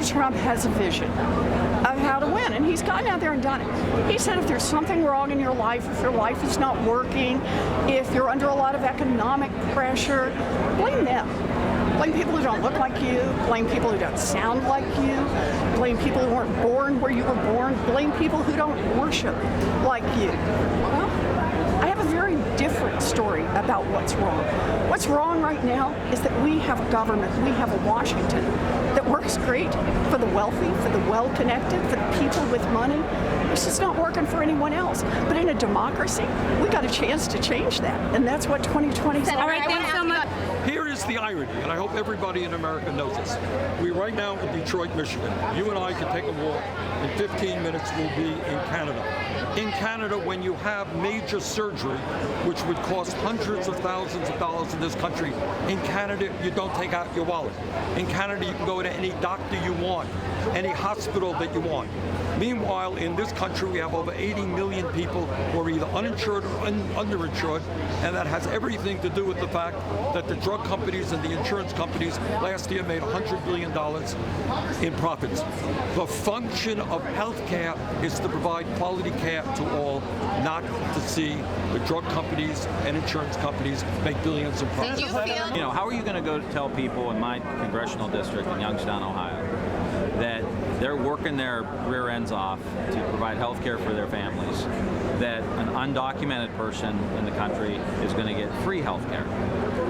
Trump has a vision of how to win, and he's gotten out there and done it. He said if there's something wrong in your life, if your life is not working, if you're under a lot of economic pressure, blame them. Blame people who don't look like you, blame people who don't sound like you, blame people who weren't born where you were born, blame people who don't worship like you. Well, I have a very different story about what's wrong. What's wrong right now is that we have a government, we have a Washington that works great for the wealthy, for the well-connected, for the people with money. It's just not working for anyone else. But in a democracy, we got a chance to change that, and that's what 2020 is. All right, thanks so much. Here is the irony, and I hope everybody in America knows this. We right now in Detroit, Michigan. You and I can take a walk. In 15 minutes, we'll be in Canada. In Canada, when you have major surgery, which would cost hundreds of thousands of dollars in this country, in Canada, you don't take out your wallet. In Canada, you can go to any doctor you want, any hospital that you want. Meanwhile, in this country, we have over 80 million people who are either uninsured or underinsured, and that has everything to do with the fact that the drug companies and the insurance companies last year made $100 billion in profits. The function of health care is to provide quality care to all, not to see the drug companies and insurance companies make billions in profits. How are you going to go to tell people in my congressional district in Youngstown, Ohio, that they're working their rear ends off to provide health care for their families, that an undocumented person in the country is going to get free health care?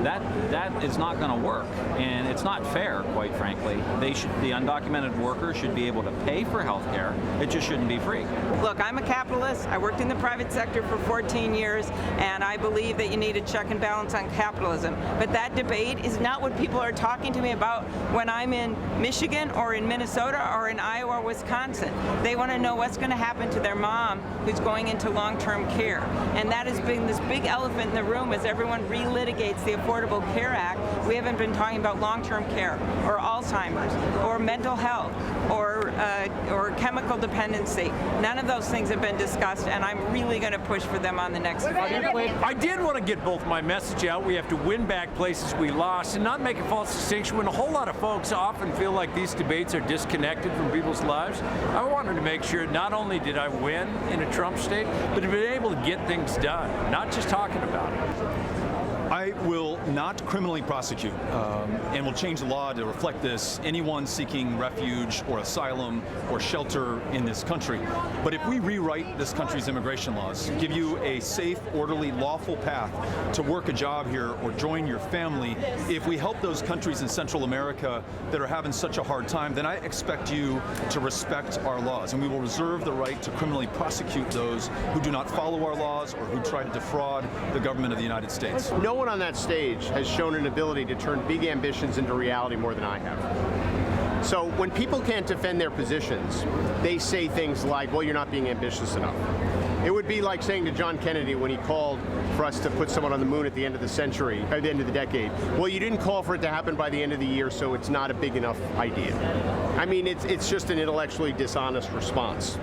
That is not going to work, and it's not fair, quite frankly. The undocumented workers should be able to pay for health care. It just shouldn't be free. Look, I'm a capitalist. I worked in the private sector for 14 years, and I believe that you need a check and balance on capitalism. But that debate is not what people are talking to me about when I'm in Michigan or in Minnesota or in Iowa or Wisconsin. They want to know what's going to happen to their mom who's going into long-term care. And that has been this big elephant in the room as everyone relitigates the Affordable Care Act. We haven't been talking about long-term care or Alzheimer's or mental health or chemical dependency. None of those things have been discussed, and I'm really going to push for them on the next vote. I did want to get both my message out. We have to win back places we lost and not make a false distinction when a whole lot of folks often feel like these debates are disconnected from people's lives. I wanted to make sure not only did I win in a Trump state, but to be able to get things done, not just talking about it. I will not criminally prosecute and will change the law to reflect this, anyone seeking refuge or asylum or shelter in this country. But if we rewrite this country's immigration laws, give you a safe, orderly, lawful path to work a job here or join your family, if we help those countries in Central America that are having such a hard time, then I expect you to respect our laws. And we will reserve the right to criminally prosecute those who do not follow our laws or who try to defraud the government of the United States. No one on that stage has shown an ability to turn big ambitions into reality more than I have. So when people can't defend their positions, they say things like, well, you're not being ambitious enough. It would be like saying to John Kennedy when he called for us to put someone on the moon at the end of the century, or the end of the decade. Well, you didn't call for it to happen by the end of the year, so it's not a big enough idea. I mean, it's just an intellectually dishonest response.